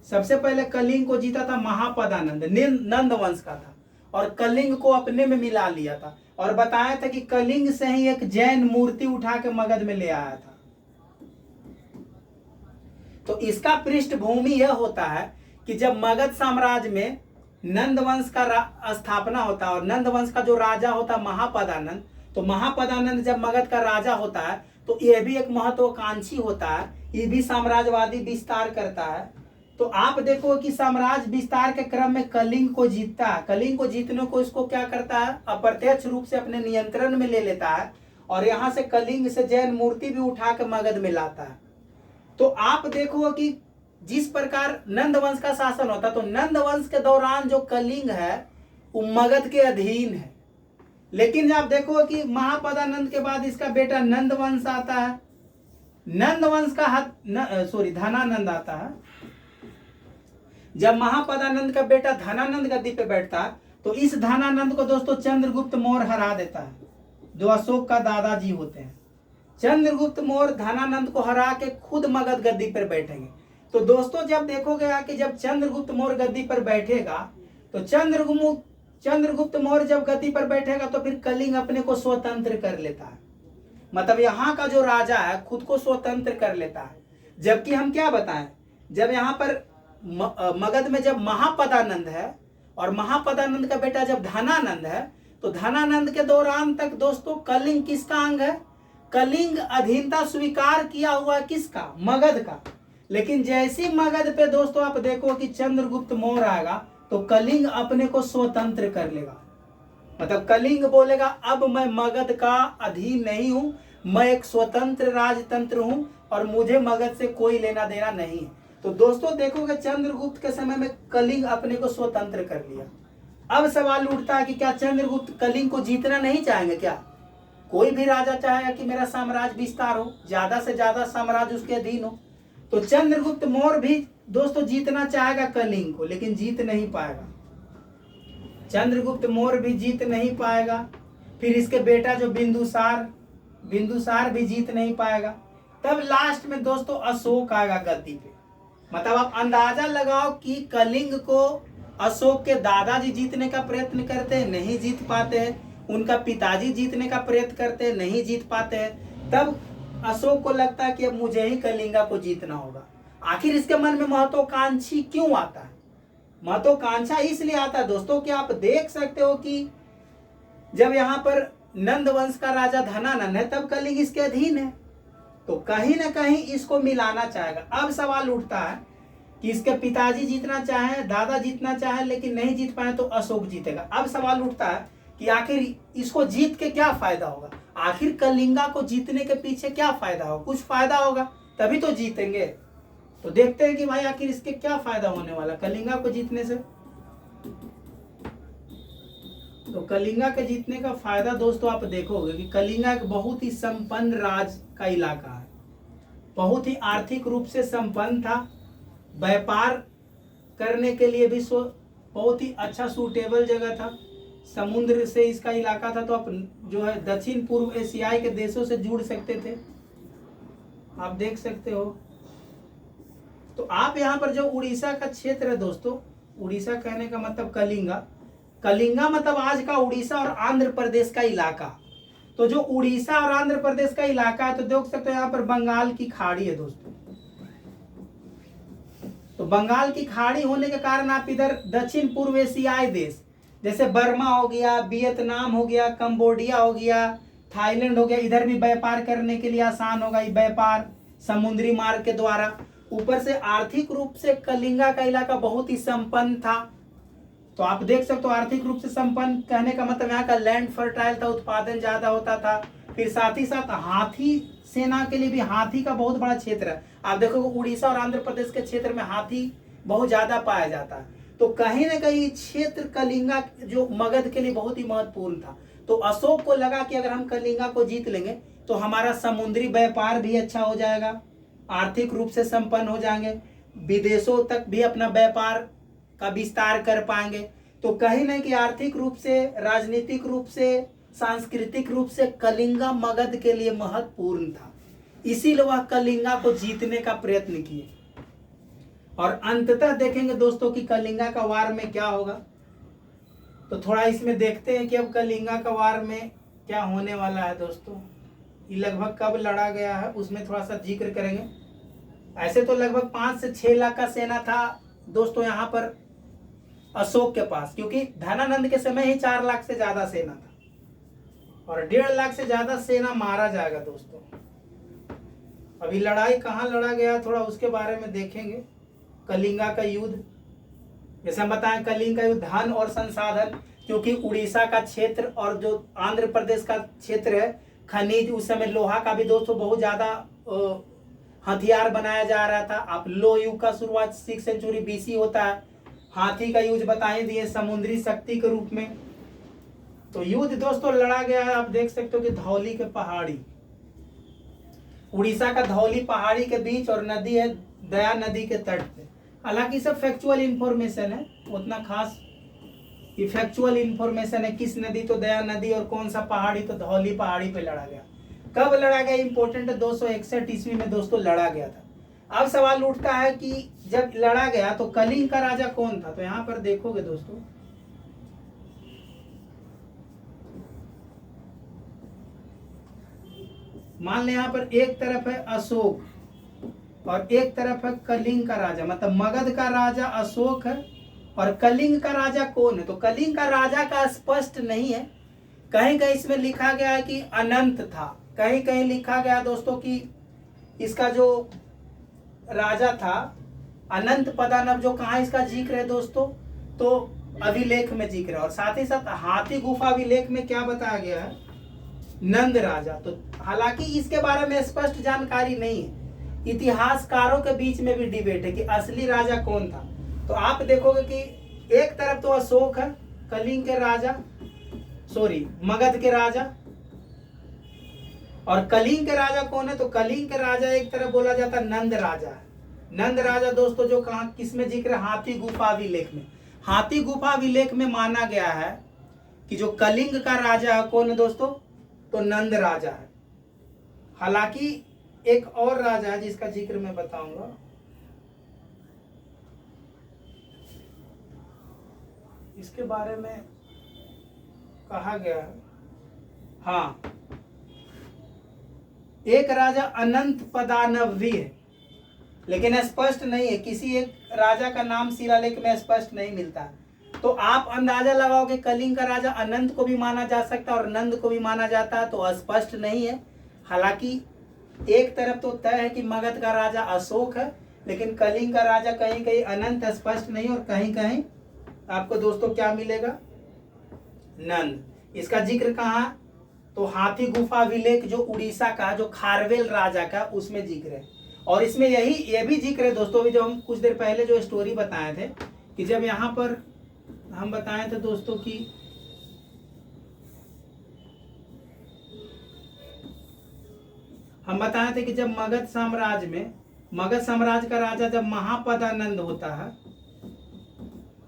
सबसे पहले कलिंग को जीता था महापदानंद, नंद वंश का था और कलिंग को अपने में मिला लिया था। और बताया था कि कलिंग से ही एक जैन मूर्ति उठा के मगध में ले आया था। तो इसका पृष्ठभूमि यह होता है कि जब मगध साम्राज्य में नंद वंश का स्थापना होता है और नंद वंश का जो राजा होता है महापदानंद, तो महापदानंद जब मगध का राजा होता है तो यह भी एक महत्वाकांक्षी होता है, ये भी साम्राज्यवादी विस्तार करता है। तो आप देखो कि साम्राज्य विस्तार के क्रम में कलिंग को जीतता है। कलिंग को जीतने को इसको क्या करता है, अप्रत्यक्ष रूप से अपने नियंत्रण में ले लेता है और यहाँ से कलिंग से जैन मूर्ति भी उठा के मगध में लाता है। तो आप देखो कि जिस प्रकार नंद वंश का शासन होता, तो नंद वंश के दौरान जो कलिंग है वो मगध के अधीन है। लेकिन आप देखो कि महापदानंद के बाद इसका बेटा नंद वंश आता है, नंद वंश का धनानंद आता है। जब महापदानंद का बेटा धनानंद गद्दी पे बैठता है तो इस धनानंद को दोस्तों चंद्रगुप्त मौर्य हरा देता है, जो अशोक का दादाजी होते हैं। चंद्रगुप्त मौर्य धनानंद को हरा के खुद मगध गद्दी पर बैठेंगे। तो दोस्तों जब देखोगे कि जब चंद्रगुप्त मौर्य गद्दी पर बैठेगा तो चंद्रगुप्त मौर्य जब गद्दी पर बैठेगा तो फिर कलिंग अपने को स्वतंत्र कर लेता है। मतलब यहाँ का जो राजा है खुद को स्वतंत्र कर लेता है। जबकि हम क्या बताएं, जब यहाँ पर मगध में जब महापदानंद है और महापदानंद का बेटा जब धनानंद है, तो धनानंद के दौरान तक दोस्तों कलिंग किसका अंग है? कलिंग अधीनता स्वीकार किया हुआ है किसका? मगध का। लेकिन जैसे मगध पे दोस्तों आप देखो कि चंद्रगुप्त मौर्य आएगा तो कलिंग अपने को स्वतंत्र कर लेगा। मतलब कलिंग बोलेगा अब मैं मगध का अधीन नहीं हूं, मैं एक स्वतंत्र राजतंत्र हूं और मुझे मगध से कोई लेना देना नहीं है। तो दोस्तों देखोगे चंद्रगुप्त के समय में कलिंग अपने को स्वतंत्र कर लिया। अब सवाल उठता है कि क्या चंद्रगुप्त कलिंग को जीतना नहीं चाहेंगे क्या? कोई भी राजा चाहेगा कि मेरा साम्राज्य विस्तार हो, ज्यादा से ज्यादा साम्राज्य उसके अधीन हो। तो चंद्रगुप्त मौर्य भी दोस्तों जीतना चाहेगा कलिंग को, लेकिन जीत नहीं पाएगा। चंद्रगुप्त मौर्य भी जीत नहीं पाएगा। फिर इसके बेटा जो बिंदुसार भी जीत नहीं पाएगा। तब लास्ट में दोस्तों अशोक आएगा गद्दी पे। मतलब आप अंदाजा लगाओ कि कलिंग को अशोक के दादाजी जीतने का प्रयत्न करते हैं, नहीं जीत पाते हैं। उनका पिताजी जीतने का प्रयत्न करते हैं, नहीं जीत पाते हैं। तब अशोक को लगता है कि अब मुझे ही कलिंगा को जीतना होगा। आखिर इसके मन में महत्वाकांक्षी क्यों आता है? महत्वाकांक्षा इसलिए आता है दोस्तों कि आप देख सकते हो कि जब यहाँ पर नंद वंश का राजा धनानंद है तब कलिंग इसके अधीन है, तो कहीं ना कहीं इसको मिलाना चाहेगा। अब सवाल उठता है कि इसके पिताजी जीतना चाहे, दादा जीतना चाहे, लेकिन नहीं जीत पाए तो अशोक जीतेगा। अब सवाल उठता है कि आखिर इसको जीत के क्या फायदा होगा? आखिर कलिंगा को जीतने के पीछे क्या फायदा होगा? कुछ फायदा होगा तभी तो जीतेंगे। तो देखते हैं कि भाई आखिर इसके क्या फायदा होने वाला कलिंगा को जीतने से। तो कलिंगा के जीतने का फायदा दोस्तों आप देखोगे कि कलिंगा एक बहुत ही संपन्न राज का इलाका है, बहुत ही आर्थिक रूप से संपन्न था, व्यापार करने के लिए भी बहुत ही अच्छा सूटेबल जगह था, समुद्र से इसका इलाका था। तो आप जो है दक्षिण पूर्व एशियाई के देशों से जुड़ सकते थे, आप देख सकते हो। तो आप यहाँ पर जो उड़ीसा का क्षेत्र है दोस्तों, उड़ीसा कहने का मतलब कलिंगा मतलब आज का उड़ीसा और आंध्र प्रदेश का इलाका। तो जो उड़ीसा और आंध्र प्रदेश का इलाका है, तो देख सकते हो यहाँ पर बंगाल की खाड़ी है दोस्तों। तो बंगाल की खाड़ी होने के कारण आप इधर दक्षिण पूर्व एशियाई देश जैसे बर्मा हो गया, वियतनाम हो गया, कंबोडिया हो गया, थाईलैंड हो गया, इधर भी व्यापार करने के लिए आसान होगा। व्यापार समुद्री मार्ग के द्वारा। ऊपर से आर्थिक रूप से कलिंगा का इलाका बहुत ही संपन्न था। तो आप देख सकते हो आर्थिक रूप से संपन्न कहने का मतलब यहाँ का लैंड फर्टाइल था, उत्पादन ज्यादा होता था। फिर साथ ही साथ हाथी सेना के लिए भी हाथी का बहुत बड़ा क्षेत्र है। आप देखोगे उड़ीसा और आंध्र प्रदेश के क्षेत्र में हाथी बहुत ज्यादा पाया जाता है। तो कहीं ना कहीं क्षेत्र कलिंगा जो मगध के लिए बहुत ही महत्वपूर्ण था। तो अशोक को लगा कि अगर हम कलिंगा को जीत लेंगे तो हमारा समुद्री व्यापार भी अच्छा हो जाएगा, आर्थिक रूप से संपन्न हो जाएंगे, विदेशों तक भी अपना व्यापार का विस्तार कर पाएंगे। तो कहीं ना कहीं आर्थिक रूप से, राजनीतिक रूप से, सांस्कृतिक रूप से कलिंगा मगध के लिए महत्वपूर्ण था। इसीलिए वह कलिंगा को जीतने का प्रयत्न किए। और अंततः देखेंगे दोस्तों कि कलिंगा का वार में क्या होगा। तो थोड़ा इसमें देखते हैं कि अब कलिंगा का वार में क्या होने वाला है दोस्तों। ये लगभग कब लड़ा गया है उसमें थोड़ा सा जिक्र करेंगे। ऐसे तो लगभग 5 से 6 लाख का सेना था दोस्तों यहाँ पर अशोक के पास, क्योंकि धनानंद के समय ही 4 लाख से ज्यादा सेना था और 1.5 लाख से ज्यादा सेना मारा जाएगा दोस्तों। अभी लड़ाई कहाँ लड़ा गया थोड़ा उसके बारे में देखेंगे। कलिंगा का युद्ध, जैसे हम बताएं कलिंग का युद्ध धन और संसाधन, क्योंकि उड़ीसा का क्षेत्र और जो आंध्र प्रदेश का क्षेत्र है खनिज, उस समय लोहा का भी दोस्तों बहुत ज्यादा हथियार बनाया जा रहा था। आप लोह युग का शुरुआत 6 सेंचुरी BC होता है। हाथी का यूज बता ही दिए समुद्री शक्ति के रूप में। तो युद्ध दोस्तों लड़ा गया है। आप देख सकते हो कि धौली के पहाड़ी, उड़ीसा का धौली पहाड़ी के बीच और नदी है दया नदी के तट पे। हालांकि सब फैक्चुअल इंफॉर्मेशन है, उतना खास फैक्चुअल इंफॉर्मेशन है। किस नदी? तो दया नदी। और कौन सा पहाड़ी? तो धौली पहाड़ी पे लड़ा गया। कब लड़ा गया? इंपॉर्टेंट है, 261 ईस्वी में दोस्तों लड़ा गया था। अब सवाल उठता है कि जब लड़ा गया तो कलिंग का राजा कौन था? तो यहाँ पर देखोगे दोस्तों मान लें यहाँ पर एक तरफ है अशोक और एक तरफ है कलिंग का राजा, मतलब मगध का राजा अशोक है और कलिंग का राजा कौन है? तो कलिंग का राजा का स्पष्ट नहीं है, कहीं कहीं इसमें लिखा गया है कि अनंत था, कहीं कहीं लिखा गया दोस्तों कि इसका जो राजा था अनंत पदानव, जो कहाँ इसका जिक्र है दोस्तों? तो अभिलेख में जिक्र है। और साथ ही साथ हाथी गुफा अभिलेख में क्या बताया गया है? नंद राजा। तो हालांकि इसके बारे में स्पष्ट जानकारी नहीं है, इतिहासकारों के बीच में भी डिबेट है कि असली राजा कौन था। तो आप देखोगे कि एक तरफ तो अशोक है, कलिंग के राजा, मगध के राजा, और कलिंग के राजा कौन है? तो कलिंग के राजा एक तरफ बोला जाता नंद राजा है। नंद राजा दोस्तों जो कहाँ किसमें जिक्र है? हाथी गुफा अभिलेख में। हाथी गुफा अभिलेख में माना गया है कि जो कलिंग का राजा है कौन है दोस्तों? तो नंद राजा है। हालांकि एक और राजा है जिसका जिक्र मैं बताऊंगा, इसके बारे में कहा गया है। हाँ, एक राजा अनंत पदानव भी है, लेकिन स्पष्ट नहीं है, किसी एक राजा का नाम शिलालेख में स्पष्ट नहीं मिलता। तो आप अंदाजा लगाओगे कलिंग का राजा अनंत को भी माना जा सकता है और नंद को भी माना जाता है, तो स्पष्ट नहीं है। हालांकि एक तरफ तो तय है कि मगध का राजा अशोक है, लेकिन कलिंग का राजा कहीं कहीं अनंत स्पष्ट नहीं, और कहीं कहीं आपको दोस्तों क्या मिलेगा? नंद। इसका जिक्र कहाँ? तो हाथी गुफा अभिलेख जो उड़ीसा का, जो खारवेल राजा का, उसमें जिक्र है। और इसमें ये भी जिक्र है दोस्तों, भी जो हम कुछ देर पहले जो स्टोरी बताए थे कि जब यहाँ पर हम बताए थे दोस्तों कि हम बताए थे कि जब मगध साम्राज्य का राजा जब महापदानंद होता है,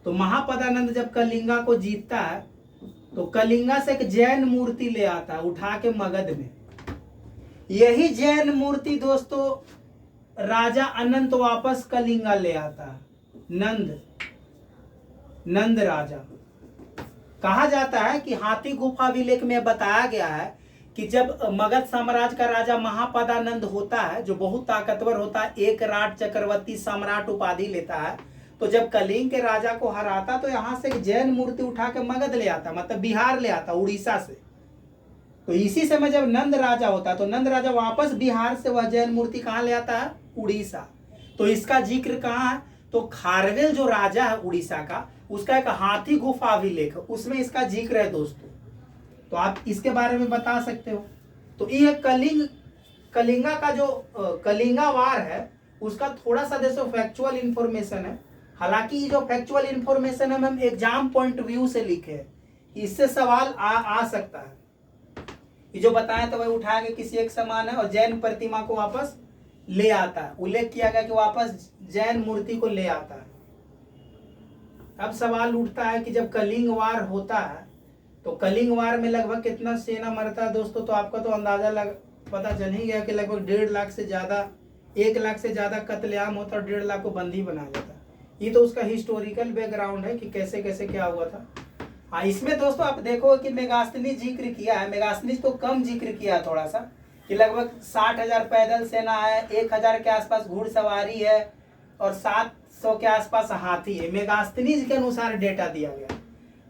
तो महापदानंद जब कलिंगा को जीतता है तो कलिंगा से एक जैन मूर्ति ले आता है उठा के मगध में। यही जैन मूर्ति दोस्तों राजा अनंत वापस कलिंगा ले आता है, नंद राजा। कहा जाता है कि हाथी गुफा अभिलेख में बताया गया है कि जब मगध साम्राज्य का राजा महापदानंद होता है, जो बहुत ताकतवर होता है, एक राट चक्रवर्ती सम्राट उपाधि लेता है, तो जब कलिंग के राजा को हराता तो यहाँ से एक जैन मूर्ति उठा के मगध ले आता, मतलब बिहार ले आता, उड़ीसा से। तो इसी समय जब नंद राजा होता तो नंद राजा वापस बिहार से वह जैन मूर्ति कहाँ ले आता है? उड़ीसा। तो इसका जिक्र कहाँ है? तो खारवेल जो राजा है उड़ीसा का, उसका एक हाथी गुफा अभिलेख है, उसमें इसका जिक्र है दोस्तों। तो आप इसके बारे में बता सकते हो। तो ये कलिंगा का जो कलिंगा वार है उसका थोड़ा सा दोस्तों फैक्चुअल इंफॉर्मेशन है। हालांकि ये जो फैक्चुअल इंफॉर्मेशन है हम एग्जाम पॉइंट व्यू से लिखे हैं, इससे सवाल आ सकता है। ये जो बताया तो वह उठा के किसी एक समान है और जैन प्रतिमा को वापस ले आता है, उल्लेख किया गया कि वापस जैन मूर्ति को ले आता है। अब सवाल उठता है कि जब कलिंग वार होता है तो कलिंग वार में लगभग कितना सेना मरता है दोस्तों? तो आपका तो अंदाजा पता चल ही गया कि लगभग 1.5 लाख से ज्यादा, 1 लाख से ज्यादा कत्लेआम होता और 1.5 लाख को बंदी बना जाता। ये तो उसका हिस्टोरिकल बैकग्राउंड है कि कैसे कैसे क्या हुआ था। हाँ, इसमें दोस्तों आप देखो कि मेगास्थनीज जिक्र किया है, मेगास्थनीज तो कम जिक्र किया है थोड़ा सा, कि लगभग 60,000 पैदल सेना है, 1,000 के आसपास घुड़सवारी है और 700 के आसपास हाथी है। मेगास्थनीज के अनुसार डेटा दिया गया,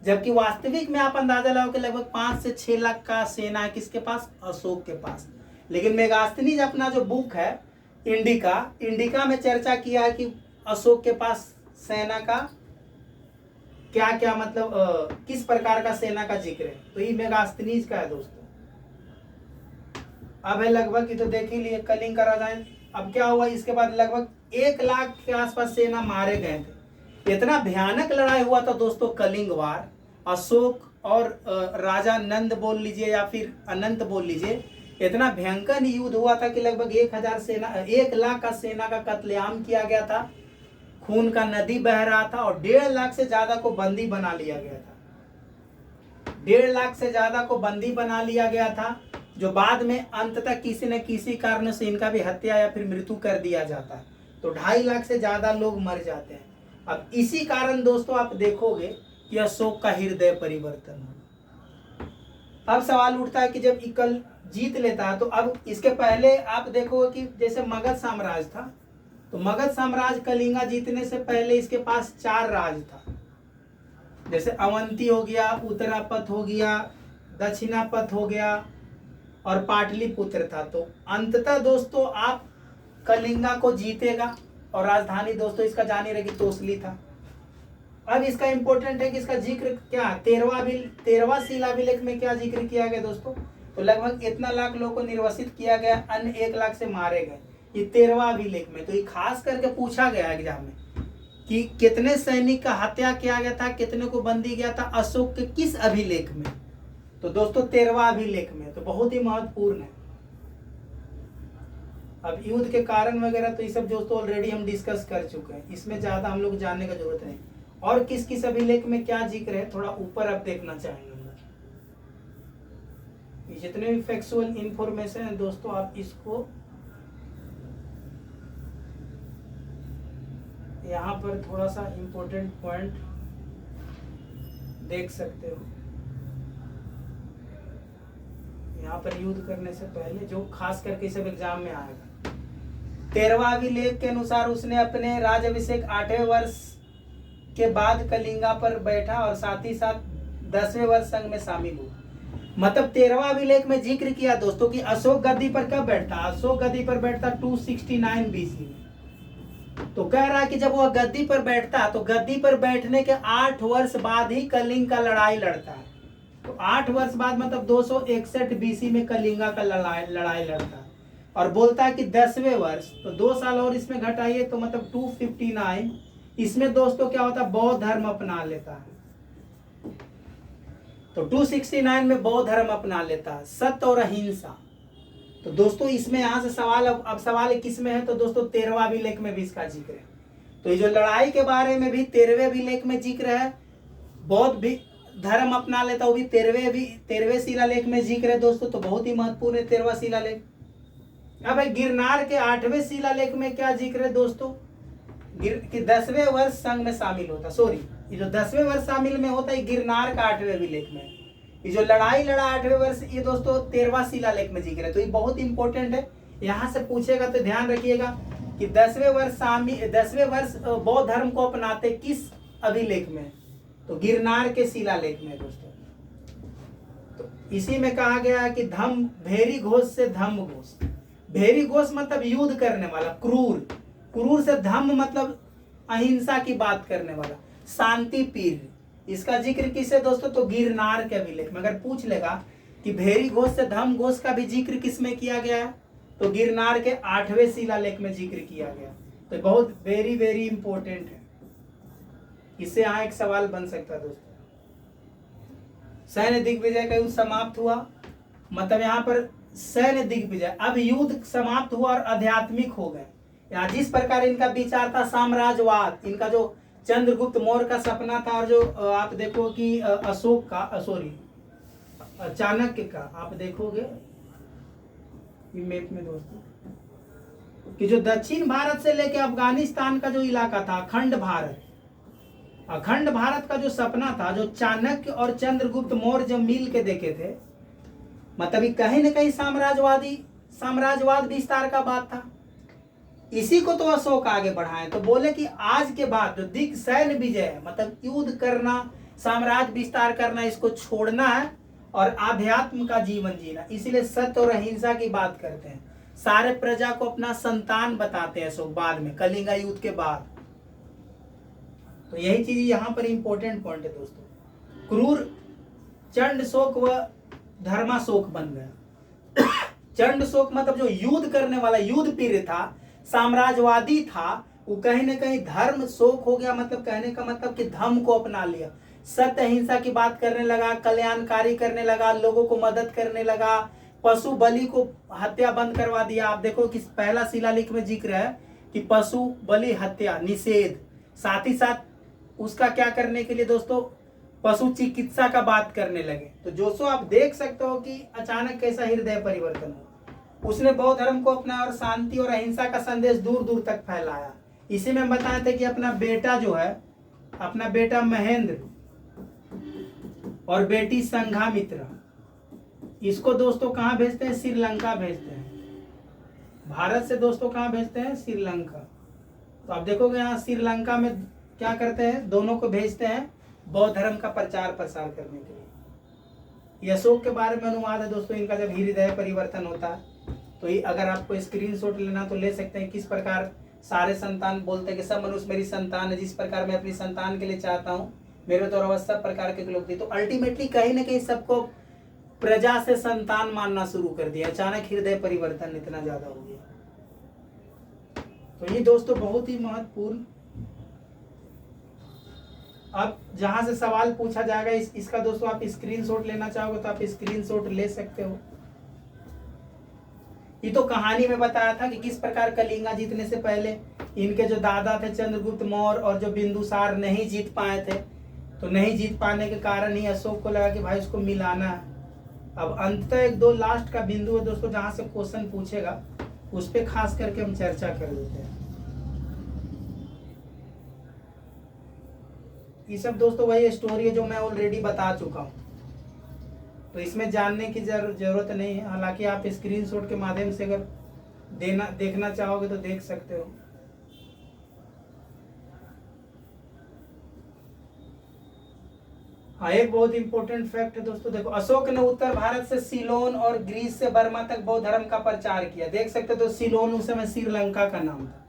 जबकि वास्तविक में आप अंदाजा लगाओ कि लगभग 5 से 6 लाख का सेना है किसके पास? अशोक के पास। लेकिन मेगास्थनीज अपना जो बुक है इंडिका में चर्चा किया है कि अशोक के पास सेना का क्या क्या, मतलब किस प्रकार का सेना का जिक्र है। तो ये मेगास्थनीज का है दोस्तों। अब है लगभग, ये तो देख ही लिए कलिंग का राजा। अब क्या हुआ इसके बाद? लगभग 1 लाख के आसपास सेना मारे गए थे। इतना भयानक लड़ाई हुआ था दोस्तों कलिंग वार। अशोक और राजा नंद बोल लीजिए या फिर अनंत बोल लीजिए, इतना भयंकर युद्ध हुआ था कि लगभग 1 लाख का सेना का कत्लेआम किया गया था, खून का नदी बह रहा था और 1.5 लाख से ज्यादा को बंदी बना लिया गया था। 1.5 लाख से ज्यादा को बंदी बना लिया गया था, जो बाद में अंततः किसी न किसी कारण से इनका भी हत्या या फिर मृत्यु कर दिया जाता है। तो 2.5 लाख से ज्यादा लोग मर जाते हैं। अब इसी कारण दोस्तों आप देखोगे कि अशोक का हृदय परिवर्तन हो। अब सवाल उठता है कि जब जीत लेता है। तो अब इसके पहले आप देखो कि जैसे मगध साम्राज्य था, तो मगध साम्राज्य कलिंगा जीतने से पहले इसके पास 4 राज था। जैसे अवंती हो गया, उत्तरापथ हो गया, दक्षिणापथ हो गया और पाटलिपुत्र था। तो अंततः दोस्तों आप कलिंगा को जीतेगा और राजधानी दोस्तों इसका जानी रहेगी तोसली था। अब इसका इंपॉर्टेंट है कि इसका जिक्र क्या 13वां शिलाभिलेख में क्या जिक्र किया गया दोस्तों, तो लगभग इतना लाख लोगों को निर्वासित किया गया, अन्य 1 लाख से मारे गए, ये 13वां अभिलेख में। तो ये खास करके पूछा गया एग्जाम में कि कितने सैनिक का हत्या किया गया था, कितने को बंदी गया था अशोक के किस अभिलेख में, तो दोस्तों 13वां अभिलेख में। तो बहुत ही महत्वपूर्ण है। अब युद्ध के कारण वगैरह तो ये सब दोस्तों ऑलरेडी हम डिस्कस कर चुके हैं, इसमें ज्यादा हम लोग जानने का जरूरत नहीं। और किस किस अभिलेख में क्या जिक्र है थोड़ा ऊपर अब देखना चाहेंगे हम लोग। जितने भी फैक्चुअल इंफॉर्मेशन है दोस्तों आप इसको यहाँ पर थोड़ा सा इंपॉर्टेंट पॉइंट देख सकते हो। यहाँ पर युद्ध करने से पहले जो खास करके सब एग्जाम में आएगा, 13वां अभिलेख के अनुसार उसने अपने राज्याभिषेक 8वें वर्ष के बाद कलिंगा पर बैठा और साथ ही साथ 10वें वर्ष संघ में शामिल हुआ। मतलब 13वां अभिलेख में जिक्र किया दोस्तों कि अशोक गद्दी पर कब बैठता, अशोक गद्दी पर बैठता 269 BC में। तो कह रहा है कि जब वह गद्दी पर बैठता तो गद्दी पर बैठने के 8 वर्ष बाद ही कलिंग का लड़ाई लड़ता है। तो 8 वर्ष बाद मतलब 261 BC में कलिंगा का लड़ाई लड़ता है और बोलता है कि 10वें वर्ष, तो 2 साल और इसमें घटाइए तो मतलब 259। इसमें दोस्तों क्या होता है, बौद्ध धर्म अपना लेता है। तो 269 में बौद्ध धर्म अपना लेता है, सत्य और अहिंसा। तो दोस्तों इसमें यहाँ से सवाल अब सवाल किस में है, तो दोस्तों 13वां अभिलेख में भी इसका जिक्र है। तो ये जो लड़ाई के बारे में भी 13वें अभिलेख में जिक्र है, बौद्ध भी धर्म अपना लेता वो भी 13वें शिलालेख में जिक्र है दोस्तों। तो बहुत ही महत्वपूर्ण है 13वां शिलालेख। अब भाई गिरनार के 8वें शिलालेख में क्या जिक्र है दोस्तों, कि 10वें वर्ष संघ में शामिल होता, सॉरी ये जो 10वें वर्ष शामिल में होता है गिरनार का 8वें अभिलेख में। ये जो लड़ाई लड़ा 8वें वर्ष ये दोस्तों 13वां शिलालेख में जिक्र है। तो ये बहुत इंपॉर्टेंट है, यहाँ से पूछेगा तो ध्यान रखिएगा कि 10वें वर्ष बौद्ध धर्म को अपनाते किस अभिलेख में, तो गिरनार के शिलालेख में दोस्तों। तो इसी में कहा गया है कि धम भेरी घोष से धम्म घोष, भेरी घोष मतलब युद्ध करने वाला, क्रूर, क्रूर से धम्म मतलब अहिंसा की बात करने वाला, शांति प्रिय। इसका जिक्र किसे दोस्तों, तो गिरनार के अभिलेख में। अगर पूछ लेगा कि भेरी घोष से धम्म घोष का भी जिक्र किस में किया गया है, तो गिरनार के 8वें शिलालेख में जिक्र किया गया। तो बहुत वेरी वेरी इंपॉर्टेंट है, इससे यहाँ एक सवाल बन सकता है दोस्तों। सैन्य दिग्विजय का युद्ध समाप्त हुआ, मतलब यहाँ पर सैन्य दिग्विजय, अब युद्ध समाप्त हुआ और आध्यात्मिक हो गए। यहाँ जिस प्रकार इनका विचार था साम्राज्यवाद, इनका जो चंद्रगुप्त मौर्य का सपना था, और जो आप देखो कि अशोक का सॉरी चाणक्य का आप देखोगे मैप में दोस्तों, कि जो दक्षिण भारत से लेकर अफगानिस्तान का जो इलाका था, अखंड भारत का जो सपना था, जो चाणक्य और चंद्रगुप्त मौर्य जब मिल के देखे थे, मतलब कहीं न कहीं साम्राज्यवाद विस्तार का बात था। इसी को तो अशोक आगे बढ़ाए। तो बोले कि आज के बाद जो दिग सैन्य विजय है, मतलब युद्ध करना, साम्राज्य विस्तार करना, इसको छोड़ना है और आध्यात्म का जीवन जीना। इसीलिए सत्य और अहिंसा की बात करते हैं, सारे प्रजा को अपना संतान बताते हैं अशोक बाद में, कलिंगा युद्ध के बाद। तो यही चीज यहाँ पर इंपॉर्टेंट पॉइंट है दोस्तों। क्रूर चंड शोक व धर्माशोक बन गया। चंड शोक मतलब जो युद्ध करने वाला, युद्ध प्रिय था, साम्राज्यवादी था, वो कहीं ना कहीं धर्म शोक हो गया। मतलब कहने का मतलब कि धर्म को अपना लिया, सत्य अहिंसा की बात करने लगा, कल्याणकारी करने लगा, लोगों को मदद करने लगा, पशु बलि को हत्या बंद करवा दिया। आप देखो कि पहला शिलालेख में जिक्र है कि पशु बलि हत्या निषेध, साथ ही साथ उसका क्या करने के लिए दोस्तों, पशु चिकित्सा का बात करने लगे। तो दोस्तों आप देख सकते हो कि अचानक कैसा हृदय परिवर्तन हुआ। उसने बौद्ध धर्म को अपना और शांति और अहिंसा का संदेश दूर दूर तक फैलाया। इसी में बताए थे कि अपना बेटा जो है, अपना बेटा महेंद्र और बेटी संघामित्रा, इसको दोस्तों कहाँ भेजते हैं? श्रीलंका भेजते हैं। भारत से दोस्तों कहाँ भेजते हैं? श्रीलंका। तो आप देखोगे यहाँ श्रीलंका में क्या करते हैं, दोनों को भेजते हैं बौद्ध धर्म का प्रचार प्रसार करने के लिए। ये अशोक के बारे में अनुवाद है दोस्तों, इनका जब हृदय परिवर्तन होता है। तो ये अगर आपको स्क्रीनशॉट लेना तो ले सकते हैं। किस प्रकार सारे संतान बोलते हैं कि सब मनुष्य मेरी संतान है, जिस प्रकार मैं अपनी संतान के लिए चाहता हूँ मेरे द्वारा वह सब प्रकार के लोग थे। तो अल्टीमेटली कहीं ना कहीं सबको प्रजा से संतान मानना शुरू कर दिया। अचानक हृदय परिवर्तन इतना ज्यादा हो गया। तो ये दोस्तों बहुत ही महत्वपूर्ण। अब जहां से सवाल पूछा जाएगा इसका दोस्तों आप स्क्रीनशॉट लेना चाहोगे तो आप स्क्रीनशॉट ले सकते हो। ये तो कहानी में बताया था कि किस प्रकार कलिंगा जीतने से पहले इनके जो दादा थे चंद्रगुप्त मौर्य और जो बिंदुसार नहीं जीत पाए थे। तो नहीं जीत पाने के कारण ही अशोक को लगा कि भाई उसको मिलाना है। अब अंत एक दो लास्ट का बिंदु है दोस्तों जहां से क्वेश्चन पूछेगा, उस पर खास करके हम चर्चा कर लेते हैं। ये सब दोस्तों वही स्टोरी है जो मैं ऑलरेडी बता चुका हूँ, तो इसमें जानने की जरूरत नहीं है। हालांकि आप स्क्रीनशॉट के माध्यम से अगर देखना चाहोगे तो देख सकते हो। हाँ, एक बहुत इंपॉर्टेंट फैक्ट है दोस्तों, देखो अशोक ने उत्तर भारत से सीलोन और ग्रीस से बर्मा तक बौद्ध धर्म का प्रचार किया। देख सकते हो तो सीलोन उस समय श्रीलंका का नाम था।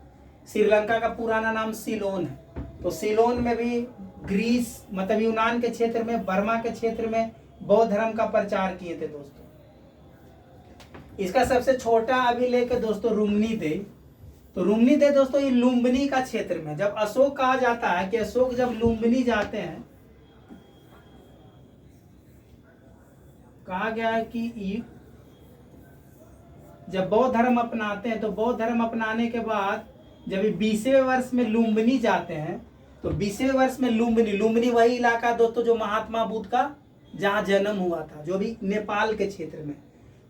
श्रीलंका का पुराना नाम सीलोन है। तो सीलोन में भी ग्रीस मतलब यूनान के क्षेत्र में, बर्मा के क्षेत्र में बौद्ध धर्म का प्रचार किए थे दोस्तों। इसका सबसे छोटा अभिलेख है दोस्तों रुम्नी दे। तो रुम्नी दे दोस्तों ये लुम्बिनी का क्षेत्र में, जब अशोक कहा जाता है कि अशोक जब लुम्बिनी जाते हैं, कहा गया है कि जब बौद्ध धर्म अपनाते हैं तो बौद्ध धर्म अपनाने के बाद जब 20वें वर्ष में लुम्बिनी जाते हैं, तो 20वें वर्ष में लुम्बिनी वही इलाका दोस्तों जो महात्मा बुद्ध का जहाँ जन्म हुआ था, जो भी नेपाल के क्षेत्र में।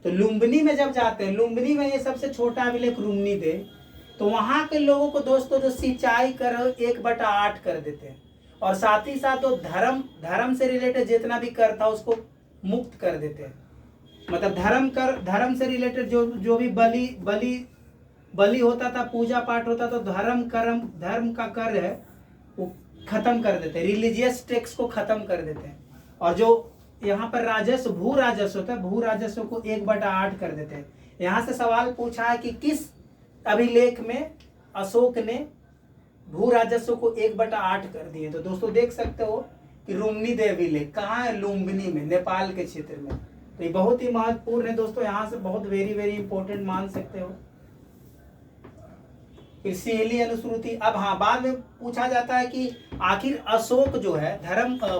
तो लुम्बिनी में जब जाते हैं, लुम्बिनी में ये सबसे छोटा अभिलेख रुम्नी दे, तो वहां के लोगों को दोस्तों जो सिंचाई कर 1/8 कर देते हैं, और साथ ही साथ तो धर्म से रिलेटेड जितना भी कर था उसको मुक्त कर देते हैं। मतलब धर्म से रिलेटेड जो भी बलि होता था, पूजा पाठ होता था, तो धर्म का कर है वो खत्म कर देते हैं, रिलीजियस टैक्स को खत्म कर देते हैं। और जो यहाँ पर भू राजस्व होता है, भू राजस्व को 1/8 कर देते हैं। यहाँ से सवाल पूछा है कि किस अभिलेख में अशोक ने भू राजस्व को 1/8 कर दिए। तो दोस्तों देख सकते हो कि रुम्नी दे अभिलेख कहाँ है? लुम्बिनी में, नेपाल के क्षेत्र में। तो ये बहुत ही महत्वपूर्ण है दोस्तों, यहाँ से बहुत वेरी वेरी इंपॉर्टेंट मान सकते हो। फिर सिहली अनुश्रुति। अब हाँ, बाद में पूछा जाता है कि आखिर अशोक जो है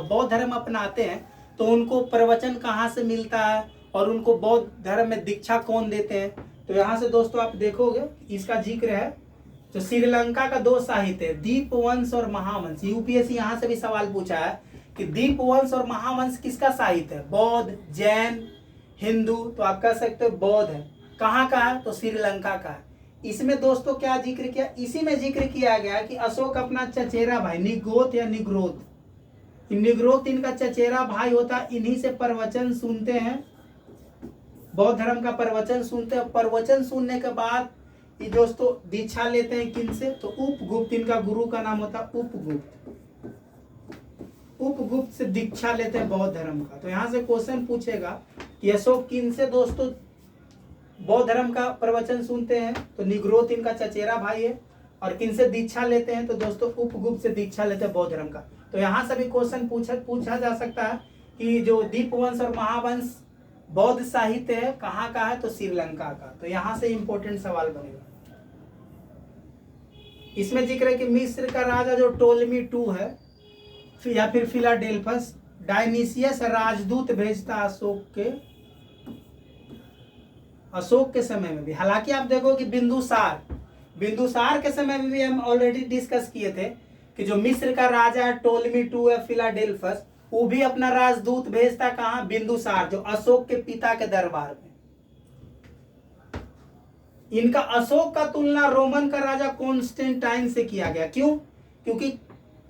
बौद्ध धर्म अपनाते हैं तो उनको प्रवचन कहाँ से मिलता है और उनको बौद्ध धर्म में दीक्षा कौन देते हैं। तो यहाँ से दोस्तों आप देखोगे इसका जिक्र है। तो श्रीलंका का 2 साहित्य है, दीपवंश और महावंश। यूपीएससी यहाँ से भी सवाल पूछा है कि दीपवंश और महावंश किसका साहित्य है? बौद्ध, जैन, हिंदू। तो आप कह सकते हो बौद्ध है। कहाँ का है? तो श्रीलंका का है। इसमें दोस्तों क्या जिक्र किया? इसी में जिक्र किया गया कि अशोक अपना चचेरा भाई निग्रोथ इनका चचेरा भाई होता, इन्हीं से प्रवचन सुनते हैं, बौद्ध धर्म का प्रवचन सुनते हैं। प्रवचन सुनने के बाद ये दोस्तों दीक्षा लेते हैं किनसे? तो उपगुप्त, इनका गुरु का नाम होता उपगुप्त से दीक्षा लेते हैं बौद्ध धर्म का। तो यहाँ से क्वेश्चन पूछेगा कि अशोक किन से दोस्तों बौद्ध धर्म का प्रवचन सुनते हैं? तो निग्रोथ इनका चचेरा भाई है। और किन से दीक्षा लेते हैं? तो दोस्तों उपगुप्त से दीक्षा लेते हैं बौद्ध धर्म का। तो यहाँ से भी क्वेश्चन पूछा जा सकता है कि जो दीपवंश और महावंश बौद्ध साहित्य है कहाँ का है? तो श्रीलंका का। तो यहाँ से इंपॉर्टेंट सवाल बनेगा। इसमें जिक्र है कि मिस्र का राजा जो टोलमी टू है या फिर फिलाडेल्फस, डायनीसियस राजदूत भेजता अशोक के समय में भी। हालांकि आप देखो कि बिंदुसार के समय में भी हम ऑलरेडी डिस्कस किए थे कि जो मिस्र का राजा है टोलमी टू है फिलाडेल्फस, वो भी अपना राजदूत भेजता कहाँ? बिंदुसार, जो अशोक के पिता के दरबार में। इनका अशोक का तुलना रोमन का राजा कॉन्स्टेंटाइन से किया गया। क्यों? क्योंकि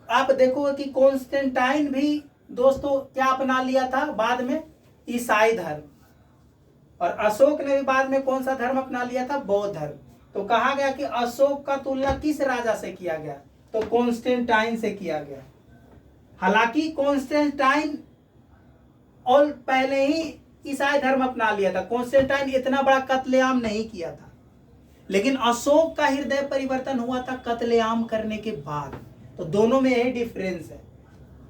आप देखोगे कि कॉन्स्टेंटाइन भी दोस्तों क्या अपना लिया था बाद में? ईसाई धर्म। और अशोक ने भी बाद में कौन सा धर्म अपना लिया था? बौद्ध धर्म। तो कहा गया कि अशोक का तुलना किस राजा से किया गया? तो कॉन्स्टेंटाइन से किया गया। हालांकि कॉन्स्टेंटाइन और पहले ही ईसाई धर्म अपना लिया था, कॉन्स्टेंटाइन इतना बड़ा कत्लेआम नहीं किया था, लेकिन अशोक का हृदय परिवर्तन हुआ था कत्लेआम करने के बाद। तो दोनों में यही डिफरेंस है।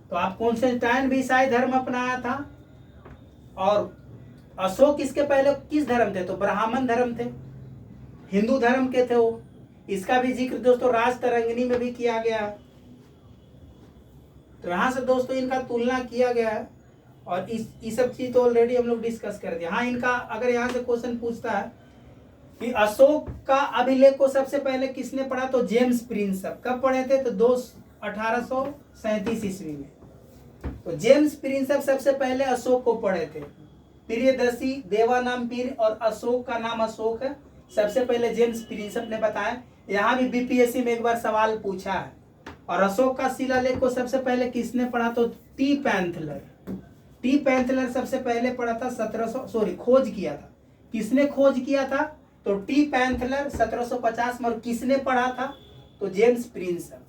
तो आप कॉन्स्टेंटाइन भी ईसाई धर्म अपनाया था और अशोक इसके पहले किस धर्म थे? तो ब्राह्मण धर्म थे, हिंदू धर्म के थे वो। इसका भी जिक्र दोस्तों राजतरंगिणी में भी किया गया है। तो यहां से दोस्तों इनका तुलना किया गया है और इस सब चीज तो ऑलरेडी हम लोग डिस्कस कर दिया। हाँ, इनका अगर यहाँ से क्वेश्चन पूछता है कि अशोक का अभिलेख को सबसे पहले किसने पढ़ा? तो जेम्स प्रिंसप। कब पढ़े थे? तो 1837 ईस्वी में। तो जेम्स प्रिंसप सबसे पहले अशोक को पढ़े थे। प्रियदर्शी देवा नाम पीर और अशोक का नाम अशोक है। सबसे पहले जेम्स प्रिंसप ने बताया। यहाँ भी बीपीएससी में एक बार सवाल पूछा है। और अशोक का शिलालेख को सबसे पहले किसने पढ़ा? तो टी पैंथलर। टी पैंथलर सबसे पहले पढ़ा था, खोज किया था। किसने खोज किया था? तो टी पैंथलर 1750 में। और किसने पढ़ा था? तो जेम्स प्रिंसप।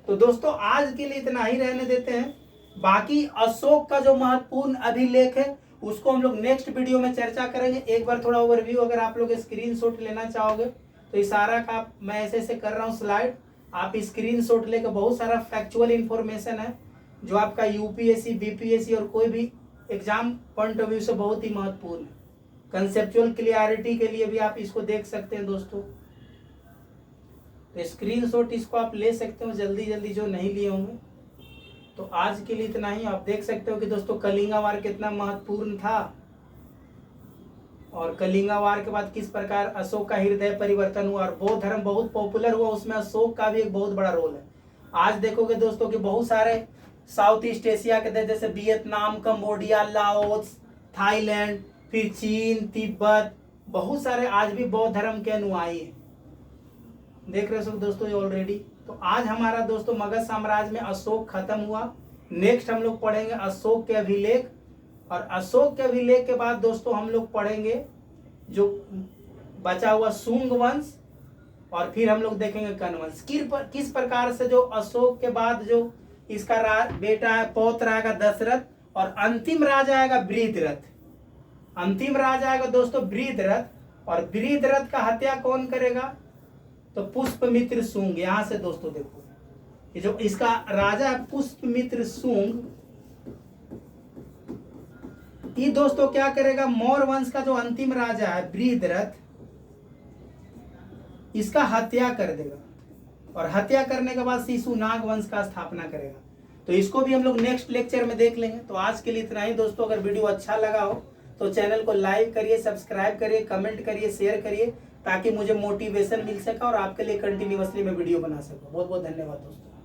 तो दोस्तों आज के लिए इतना ही रहने देते हैं। बाकी अशोक का जो महत्वपूर्ण अभिलेख है उसको हम लोग नेक्स्ट वीडियो में चर्चा करेंगे। एक बार थोड़ा ओवरव्यू अगर आप लोग स्क्रीनशॉट लेना चाहोगे तो इशारा का मैं ऐसे ऐसे कर रहा हूँ स्लाइड, आप स्क्रीनशॉट लेकर बहुत सारा फैक्चुअल इंफॉर्मेशन है जो आपका यूपीएससी, बीपीएससी और कोई भी एग्जाम पॉइंट ऑफ व्यू से बहुत ही महत्वपूर्ण है। कंसेप्चुअल क्लियरिटी के लिए भी आप इसको देख सकते हैं दोस्तों। तो स्क्रीनशॉट इसको आप ले सकते हो जल्दी जल्दी जो नहीं लिए होंगे। तो आज के लिए इतना ही। आप देख सकते हो कि दोस्तों कलिंगा वार कितना महत्वपूर्ण था और कलिंगा वार के बाद किस प्रकार अशोक का हृदय परिवर्तन हुआ और बौद्ध धर्म बहुत पॉपुलर हुआ, उसमें अशोक का भी एक बहुत बड़ा रोल है। आज देखोगे दोस्तों कि बहुत सारे साउथ ईस्ट एशिया के देश जैसे वियतनाम, कंबोडिया, लाओस, थाईलैंड, फिर चीन, तिब्बत, बहुत सारे आज भी बौद्ध धर्म के अनुयायी हैं। देख रहे हो दोस्तों ये ऑलरेडी। तो आज हमारा दोस्तों मगध साम्राज्य में अशोक खत्म हुआ। नेक्स्ट हम लोग पढ़ेंगे अशोक के अभिलेख और अशोक के अभिलेख के बाद दोस्तों हम लोग पढ़ेंगे जो बचा हुआ शुंग वंश और फिर हम लोग देखेंगे कण्व वंश। किस प्रकार से जो अशोक के बाद जो इसका बेटा है, पौत्र आएगा दशरथ और अंतिम राजा आएगा बृहद्रथ। अंतिम राजा आएगा दोस्तों बृहद्रथ और बृहद्रथ का हत्या कौन करेगा? तो पुष्पमित्र शुंग। यहां से दोस्तों देखो ये जो इसका राजा है पुष्पमित्र शुंग, ये दोस्तों क्या करेगा? मौर्य वंश का जो अंतिम राजा है बृहद्रथ, इसका हत्या कर देगा और हत्या करने के बाद शिशुनाग वंश का स्थापना करेगा। तो इसको भी हम लोग नेक्स्ट लेक्चर में देख लेंगे। तो आज के लिए इतना ही दोस्तों। अगर वीडियो अच्छा लगा हो तो चैनल को लाइक करिए, सब्सक्राइब करिए, कमेंट करिए, शेयर करिए ताकि मुझे मोटिवेशन मिल सके और आपके लिए कंटिन्यूअसली मैं वीडियो बना सकूं। बहुत बहुत धन्यवाद दोस्तों।